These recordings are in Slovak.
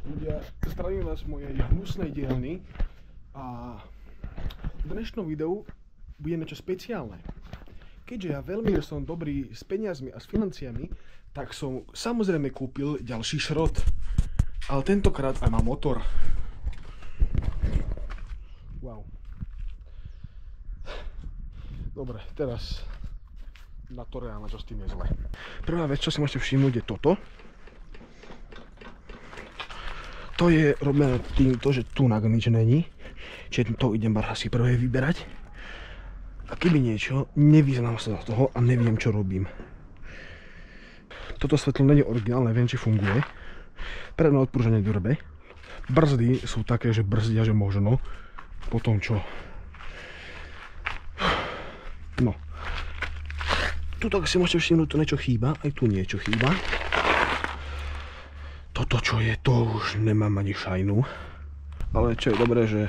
Ľudia, zdravím vás v mojej hnusnej dielni a v dnešnom videu bude niečo špeciálne. Keďže ja veľmi som dobrý s peniazmi a s financiami, tak som samozrejme kúpil ďalší šrot. Ale tentokrát aj mám motor. Wow. Dobre, teraz na to reálne, čo s tým je zle. Prvá vec, čo si môžete všimnúť, je toto. To je robené týmto, že tu nič není. Čiže to idem asi prvé vyberať. A keby niečo, nevyznám sa do toho a neviem, čo robím. Toto svetlo nie je originálne, neviem, či funguje. Predné odpruženie drbe. Brzdy sú také, že brzdia, že možno. Potom čo? No. Tuto si môžete všimnúť, tu niečo chýba. Aj tu niečo chýba. Toto čo je, to už nemám ani šajnu. Ale čo je dobré, že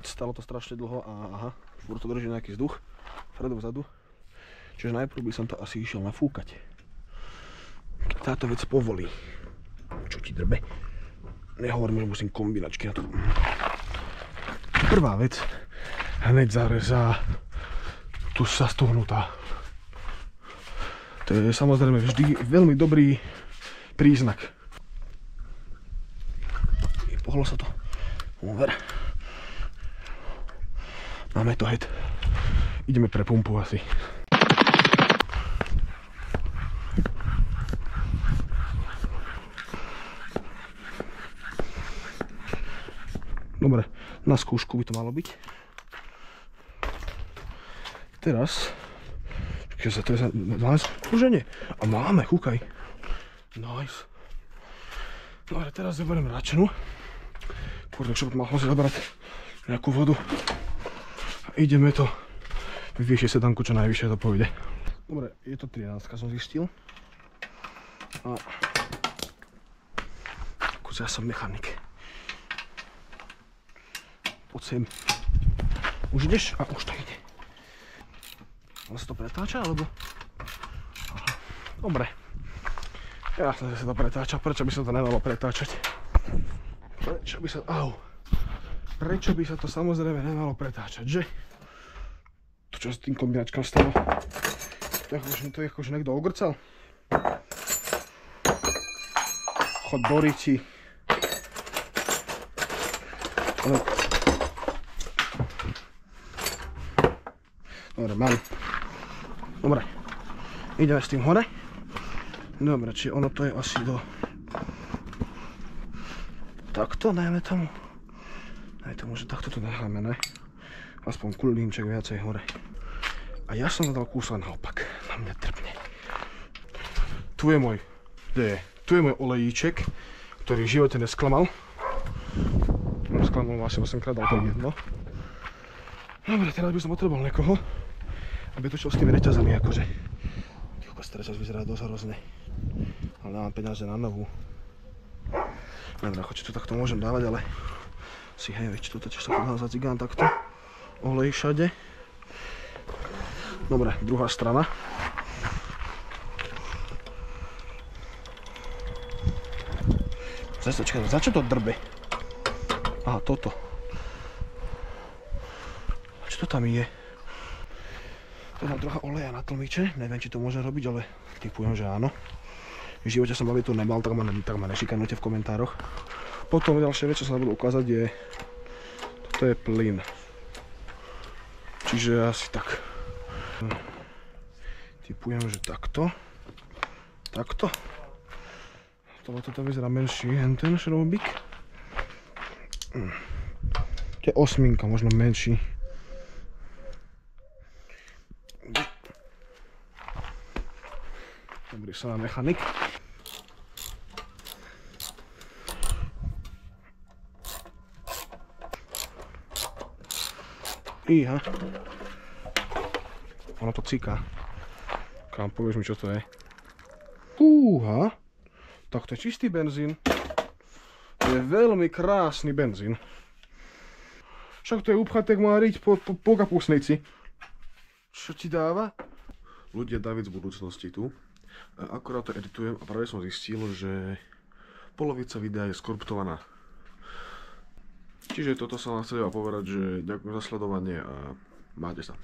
stalo to strašne dlho a aha, furt to drží nejaký vzduch vpredu vzadu. Čiže najprv by som to asi išiel nafúkať. Keď táto vec povolí. Čo ti drbe? Nehovorím, že musím kombinačky na to. Prvá vec, hneď zarezá tu sa stuhnutá. To je samozrejme vždy veľmi dobrý príznak. Pohlo sa to. Over. Máme to head. Ideme pre pumpu asi. Dobre, na skúšku by to malo byť. Teraz to je za 12 pruženie. A máme, kúkaj. Nice. Dobre, teraz zoberiem račenu. Kurde, čo by mohol si zobrať nejakú vodu. A ideme to vyvýšiť sedanku, čo najvyššie to pôjde. Dobre, je to 13, som zistil. A ja som mechanik. Poď sem. Už ideš? A už to ide. Ale sa to pretáča, alebo? Aha. Dobre. Jasne, že sa to pretáča. Prečo by sa to nemalo pretáčať? Prečo by sa to samozrejme nemalo pretáčať, že? To čo s tým kombinačkám stalo? To je akože niekto ogrcal? Chod do riči. Dobre, mám. Dobre. Ideme s tým hore. Dobre, či ono to je asi do... Takto, dajme tomu. Dajme tomu, že takto to necháme, ne? Aspoň kulímček viacej hore. A ja som dal kúsok naopak. Na mňa trpne. Tu je môj... Tu je môj olejíček, ktorý v živote nesklamal. Nesklamal asi 8 krát, ale to je jedno. Dobre, teraz by som potreboval niekoho, aby točil s tými reťazami, akože. Reťaz vyzerá dosť hrozne. Ale dávam peniaze na novú. Dobre, či to takto môžem dávať, ale si hej, či toto tiež sa podľa za cigán takto. Olej všade. Dobre, druhá strana. Čakaj, za čo to drbe? Aha, toto. A čo to tam je? To mám trocha oleja na tlmiče. Neviem, či to môžem robiť, ale typujem, že áno. V živote som to nemal, tak ma nešikanujte v komentároch. Potom ďalšia vec, čo sa budú ukázať, je... Toto je plyn. Čiže asi tak. Typujem, že takto. Takto. Toto vyzerá menší, ten šroubík. To je 8, možno menší. Dobrý som mechanik. Iha. Ono to cíka. Kam, povieš mi, čo to je? Fúha. Tak to je čistý benzín. To je veľmi krásny benzín. Však to je upchatek má riť po kapusnici. Čo ti dáva? Ľudia, David z budúcnosti tu. Akorát to editujem a práve som zistil, že polovica videa je skoruptovaná. Čiže toto som vám chcel povedať, že ďakujem za sledovanie a máte sa.